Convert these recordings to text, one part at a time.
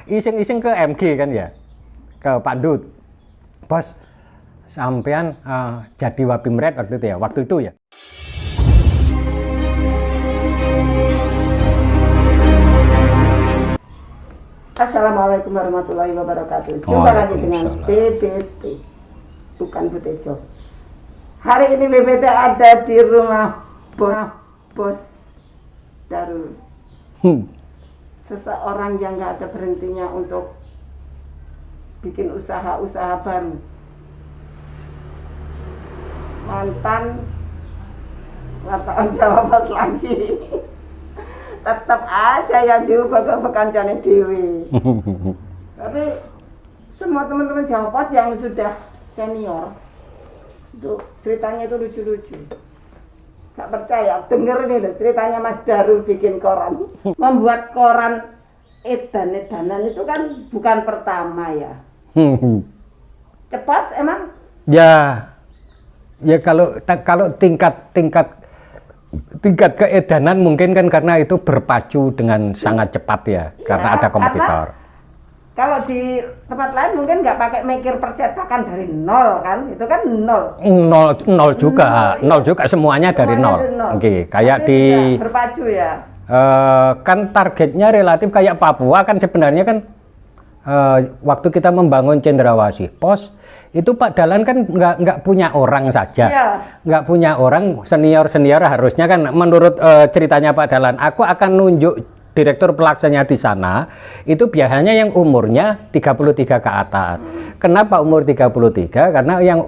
iseng-iseng ke MG kan ya, ke Pak Dut. Bos, sampean jadi Wabimret waktu itu ya. Assalamualaikum warahmatullahi wabarakatuh. Jumpa lagi dengan BBT, bukan Butejo. Hari ini BBT ada di rumah Bos Darul. Seseorang yang nggak ada berhentinya untuk bikin usaha-usaha baru. Mantan wartawan Jawa Pos lagi. Tetap aja yang diubah ke pekancane dewi. Tapi semua teman-teman Jawa Pos yang sudah senior itu ceritanya itu lucu-lucu. Gak percaya, denger nih loh ceritanya Mas Darul bikin koran. Membuat koran edan-edanan itu kan bukan pertama ya. Cepat emang? Ya kalau tingkat keedanan mungkin kan karena itu berpacu dengan sangat cepat ya, karena ada kompetitor. Kalau di tempat lain mungkin nggak pakai mikir percetakan dari nol kan, itu kan nol. Nol juga semuanya dari nol. Oke, kayak di berpacu ya. Kan targetnya relatif kayak Papua kan sebenarnya kan waktu kita membangun Cendrawasih Pos itu Pak Dahlan kan nggak punya orang saja, nggak punya orang senior harusnya kan menurut ceritanya Pak Dahlan, aku akan nunjuk direktur pelaksananya di sana itu biasanya yang umurnya 33 ke atas. Kenapa umur 33? Karena yang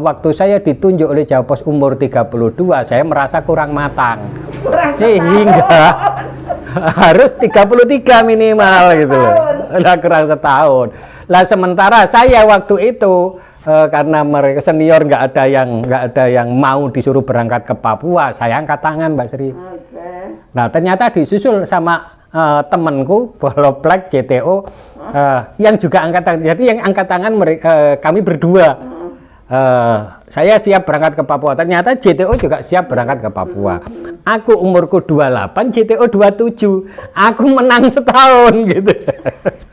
waktu saya ditunjuk oleh Jawa Pos umur 32 saya merasa kurang matang, sehingga harus 33 minimal gitu loh. Udah kurang setahun. Lah sementara saya waktu itu karena mereka senior nggak ada yang mau disuruh berangkat ke Papua, saya angkat tangan Mbak Sri. Nah ternyata disusul sama temanku Boloplek JTO yang juga angkat tangan. Jadi yang angkat tangan kami berdua. Saya siap berangkat ke Papua. Ternyata JTO juga siap berangkat ke Papua. Aku umurku 28, JTO 27. Aku menang setahun gitu.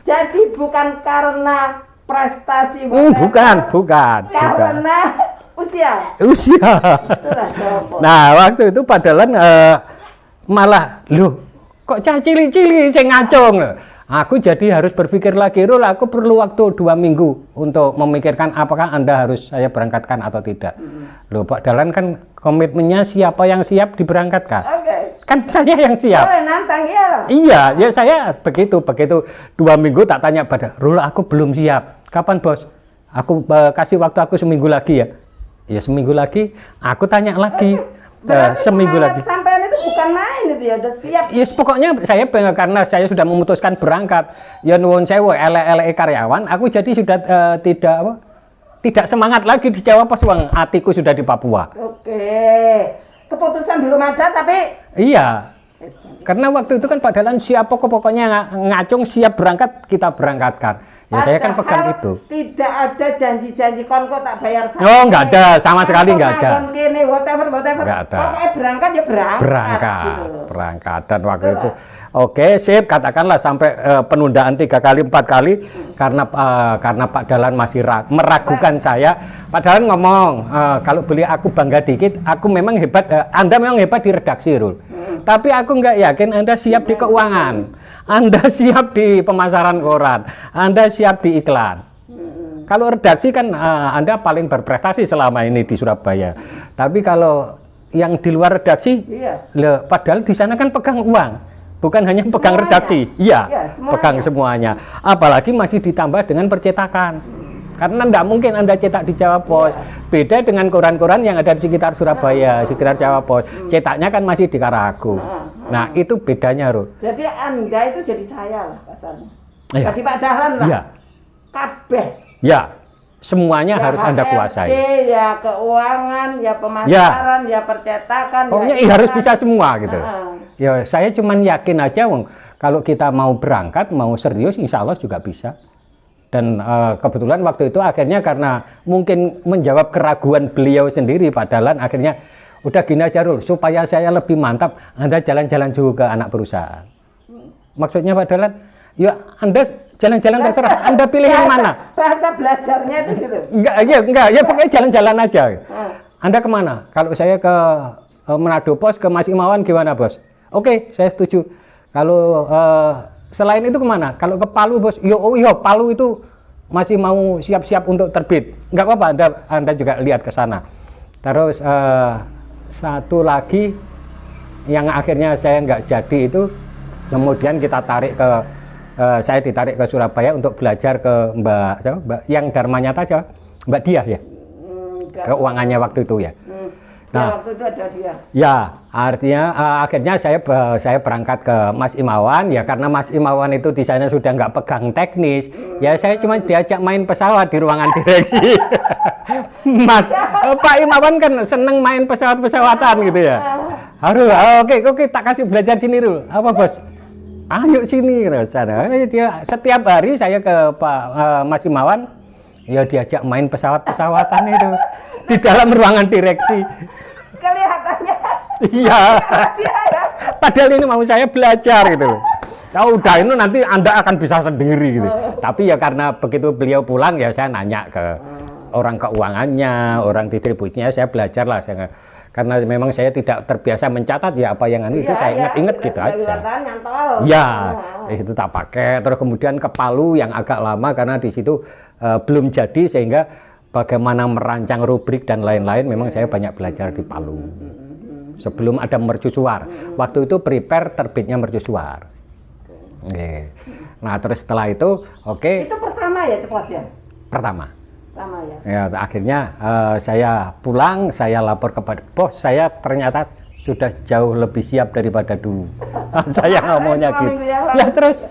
Jadi bukan karena prestasi, bukan. Karena usia. Nah waktu itu Pak Dahlan malah loh kok cah cili-cili saya ngacung loh. Aku jadi harus berpikir lagi, Rul, aku perlu waktu 2 minggu untuk memikirkan apakah Anda harus saya berangkatkan atau tidak. Loh Pak Dahlan kan komitmennya siapa yang siap diberangkatkan. Kan saya yang siap. Nantang ya. Iya, ya saya begitu 2 minggu tak tanya pada Rul, aku belum siap. Kapan Bos? Aku kasih waktu aku seminggu lagi ya. Ya seminggu lagi, aku tanya lagi. Seminggu lagi. Sampai itu bukan main itu ya, udah siap. Yes, pokoknya saya karena saya sudah memutuskan berangkat. Ya nuwun sewu ele karyawan, aku jadi sudah tidak semangat lagi di Jawa Pos, hatiku sudah di Papua. Oke. Keputusan belum ada tapi iya. Karena waktu itu kan Pak Dahlan siap pokoknya ngacung siap berangkat, kita berangkatkan. Ya saya kan pegang itu. Tidak ada janji-janji konko tak bayar sama. Oh nggak ada, sama sekali nggak ada. Whatever. Nggak ada. Pokoknya berangkat ya berangkat. Dan waktu itu, oke sip, katakanlah sampai penundaan 3 kali 4 kali karena Pak Dahlan masih meragukan saya. Pak Dahlan ngomong kalau beli aku bangga dikit, aku memang hebat. Anda memang hebat di redaksi, Rul. Tapi aku nggak yakin Anda siap di keuangan. Anda siap di pemasaran koran, Anda siap di iklan. Kalau redaksi kan Anda paling berprestasi selama ini di Surabaya. Tapi kalau yang di luar redaksi, padahal di sana kan pegang uang, bukan hanya pegang redaksi. Iya, pegang semuanya. Apalagi masih ditambah dengan percetakan. Karena tidak mungkin Anda cetak di Jawa Pos. Beda dengan koran-koran yang ada di sekitar Surabaya, sekitar Jawa Pos. Cetaknya kan masih di Karagung. Nah, itu bedanya, Rul. Jadi Anda itu jadi saya lah pasalnya. Jadi Pak Dahlan lah. Iya. Kabeh. Ya. Semuanya harus Anda kuasai. Ya keuangan, ya pemasaran, ya percetakan. Pokoknya harus bisa semua gitu. Ya, saya cuman yakin aja kalau kita mau berangkat, mau serius, insya Allah juga bisa. Dan kebetulan waktu itu akhirnya karena mungkin menjawab keraguan beliau sendiri Pak Dahlan, akhirnya udah gini aja Rul, supaya saya lebih mantap, Anda jalan-jalan juga ke anak perusahaan. Maksudnya Pak Dahlan, ya Anda jalan-jalan terserah. Anda pilih yang mana? Bahasa belajarnya itu gitu. Enggak, ya pokoknya jalan-jalan aja. Anda kemana? Kalau saya ke Manado Pos, ke Mas Imawan gimana bos? Oke, saya setuju. Kalau selain itu kemana? Kalau ke Palu bos, Palu itu masih mau siap-siap untuk terbit. Enggak apa-apa, Anda juga lihat ke sana. Terus satu lagi yang akhirnya saya nggak jadi itu, kemudian kita tarik ke saya ditarik ke Surabaya untuk belajar ke Mbak yang Dharmanyata aja, Mbak Diah ya, keuangannya waktu itu ya. Nah, waktu itu ada dia. Ya, artinya akhirnya saya berangkat ke Mas Imawan ya, karena Mas Imawan itu di sana sudah nggak pegang teknis. Ya saya cuma diajak main pesawat di ruangan direksi. Mas, Pak Imawan kan seneng main pesawat-pesawatan gitu ya. Aduh, oke, tak kasih belajar sini dulu. Apa bos? Ayo sini ke sana. Dia setiap hari saya ke Pak Mas Imawan, ya diajak main pesawat-pesawatan itu di dalam ruangan direksi. Kelihatannya. Iya. Padahal ini mau saya belajar gitu loh. Ya udah, ini nanti Anda akan bisa sendiri gitu. Tapi ya karena begitu beliau pulang ya saya nanya ke orang keuangannya, orang distribusinya, saya belajar lah. Karena memang saya tidak terbiasa mencatat ya apa yang itu saya ingat-ingat gitu aja. Ya, itu tak pakai. Terus kemudian ke Palu yang agak lama karena di situ belum jadi, sehingga bagaimana merancang rubrik dan lain-lain memang saya banyak belajar di Palu. Sebelum ada mercusuar. Waktu itu prepare terbitnya mercusuar. Oke. Nah, terus setelah itu Itu pertama ya Cepos ya? Pertama ya. Ya, akhirnya saya pulang, saya lapor kepada bos, saya ternyata sudah jauh lebih siap daripada dulu. Saya ngomongnya gitu. Ya terus,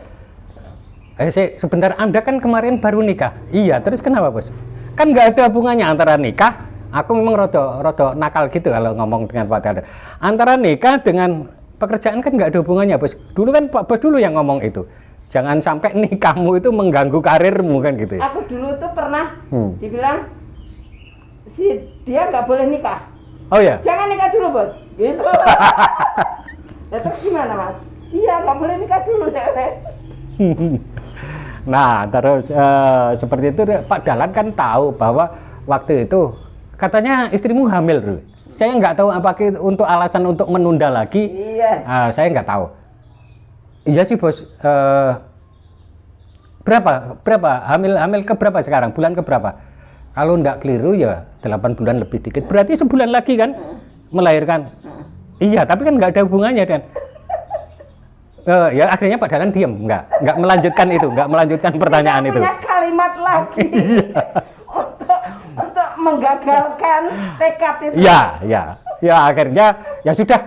sebentar, Anda kan kemarin baru nikah. Iya, terus kenapa bos? Kan nggak ada hubungannya antara nikah. Aku memang rodo nakal gitu kalau ngomong dengan Pak Dada. Antara nikah dengan pekerjaan kan nggak ada hubungannya bos. Dulu kan Pak Bos dulu yang ngomong itu. Jangan sampai nikahmu itu mengganggu karirmu kan gitu ya. Aku dulu tuh pernah dibilang dia nggak boleh nikah. Oh ya? Jangan nikah dulu bos. Gitu. Terus gimana mas? Iya nggak boleh nikah dulu deh. Nah terus seperti itu Pak Dahlan kan tahu bahwa waktu itu katanya istrimu hamil dulu. Saya nggak tahu apakah untuk alasan untuk menunda lagi. Iya. Saya nggak tahu. Iya sih bos. Berapa hamil ke berapa sekarang? Bulan ke berapa? Kalau ndak keliru ya 8 bulan lebih dikit. Berarti sebulan lagi kan melahirkan. Iya, tapi kan nggak ada hubungannya kan. Ya akhirnya Pak Dahlan diam, nggak melanjutkan itu, nggak melanjutkan pertanyaan itu. Punya kalimat lagi untuk menggagalkan tekad itu. Ya akhirnya ya sudah.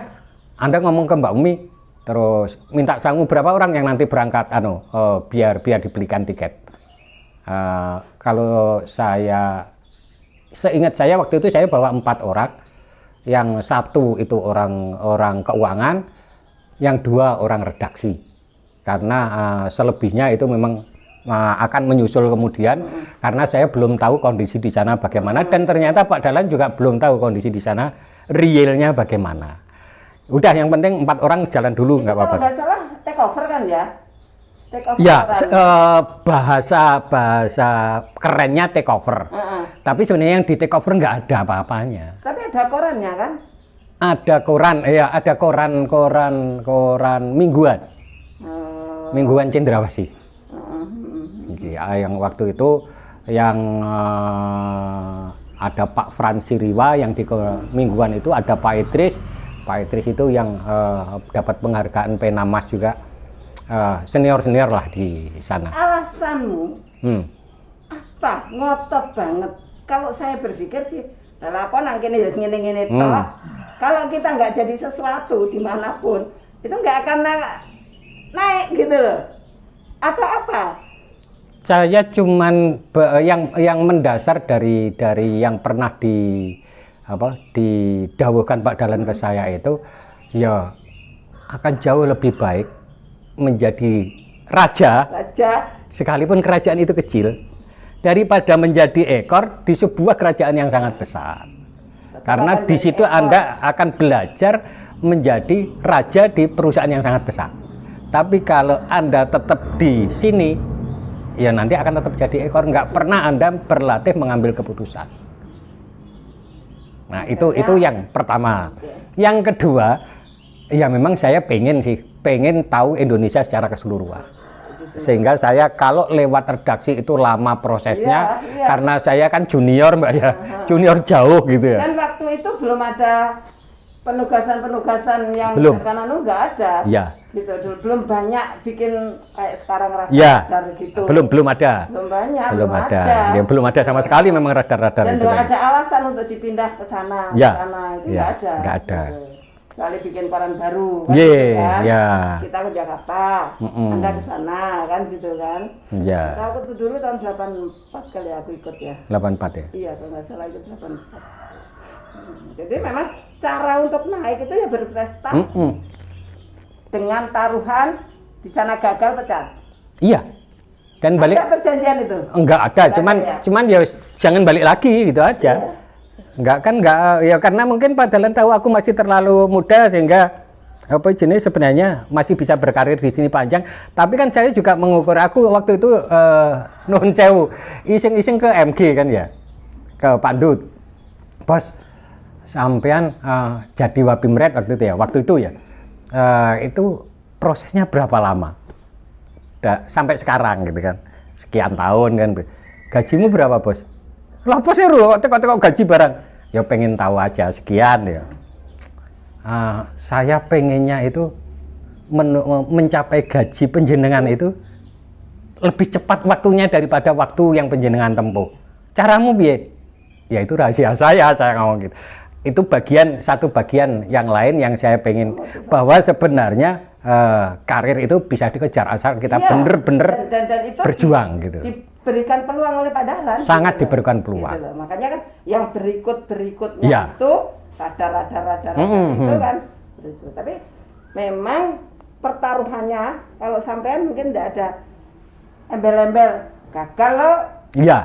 Anda ngomong ke Mbak Umi. Terus minta sangu berapa orang yang nanti berangkat biar dibelikan tiket. Kalau seingat saya waktu itu saya bawa 4 orang. Yang 1 itu orang keuangan, yang 2 orang redaksi. Karena selebihnya itu memang akan menyusul kemudian, karena saya belum tahu kondisi di sana bagaimana, dan ternyata Pak Dahlan juga belum tahu kondisi di sana realnya bagaimana. Udah, yang penting 4 orang jalan dulu, nggak apa-apa. Kalau nggak salah take over kan ya? Take over ya, bahasa kerennya take over. Tapi sebenarnya yang di take over nggak ada apa-apanya. Tapi ada korannya kan? Ada koran, ya ada koran mingguan. Mingguan Cendrawasih. Ya, yang waktu itu yang ada Pak Frans Siriwa, yang di mingguan itu ada Pak Idris. Pak Idris itu yang dapat penghargaan Penamas juga, senior lah di sana. Alasanmu apa? Ngotot banget. Kalau saya berpikir sih, aku nangkini ya ngene-ngene toh. Kalau kita nggak jadi sesuatu dimanapun, itu nggak akan naik gitu loh. Atau apa? Saya cuman yang mendasar dari yang pernah didawuhkan Pak Dahlan ke saya itu, ya akan jauh lebih baik menjadi raja sekalipun kerajaan itu kecil daripada menjadi ekor di sebuah kerajaan yang sangat besar. Karena di situ Anda akan belajar menjadi raja di perusahaan yang sangat besar. Tapi kalau Anda tetap di sini, ya nanti akan tetap jadi ekor. Nggak pernah Anda berlatih mengambil keputusan. Nah, itu yang pertama. Yang kedua, ya memang saya pengen tahu Indonesia secara keseluruhan. Sehingga saya kalau lewat redaksi itu lama prosesnya, karena saya kan junior Mbak ya, junior jauh gitu ya. Dan waktu itu belum ada penugasan yang karena nggak ada. Ya. Gitu, belum banyak bikin kayak sekarang radar gitu. Belum ada. Belum ada. Ya, belum ada sama sekali memang radar-radar itu. Dan nggak ada alasan untuk dipindah ke sana, ke sana itu nggak ada. Kecuali bikin koran baru kan, kita ke Jakarta, Anda ke sana kan gitu kan. Aku tuh dulu tahun 84 kali aku ikut ya. 84 ya? Iya, kalau nggak salah itu 84. Jadi memang cara untuk naik itu ya berprestasi. Dengan taruhan di sana gagal pecat. Iya. Dan balik. Ada perjanjian itu? Enggak ada, cuman ya jangan balik lagi gitu aja. Enggak ya karena mungkin Pak Dahlan tahu aku masih terlalu muda sehingga jenis sebenarnya masih bisa berkarir di sini panjang. Tapi kan saya juga mengukur, aku waktu itu nuhun sewu iseng-iseng ke MG kan ya, ke Pak Dut, bos sampean jadi Wabimret waktu itu ya itu prosesnya berapa lama? Sampai sekarang gitu kan, sekian tahun kan, gajimu berapa bos? Lah bos ya teko gaji barang. Ya pengen tahu aja sekian ya. Saya pengennya itu mencapai gaji penjenengan itu lebih cepat waktunya daripada waktu yang penjenengan tempuh. Caramu piye? Ya itu rahasia saya ngomong gitu. Itu satu bagian yang lain yang saya pengen, bahwa sebenarnya karir itu bisa dikejar asal kita bener-bener berjuang gitu. Diberikan peluang oleh Pak Dahlan. Sangat gitu diberikan peluang. Gitu makanya kan yang berikutnya itu radar itu kan. Tapi memang pertaruhannya kalau sampean mungkin tidak ada embel-embel gagal loh. Iya.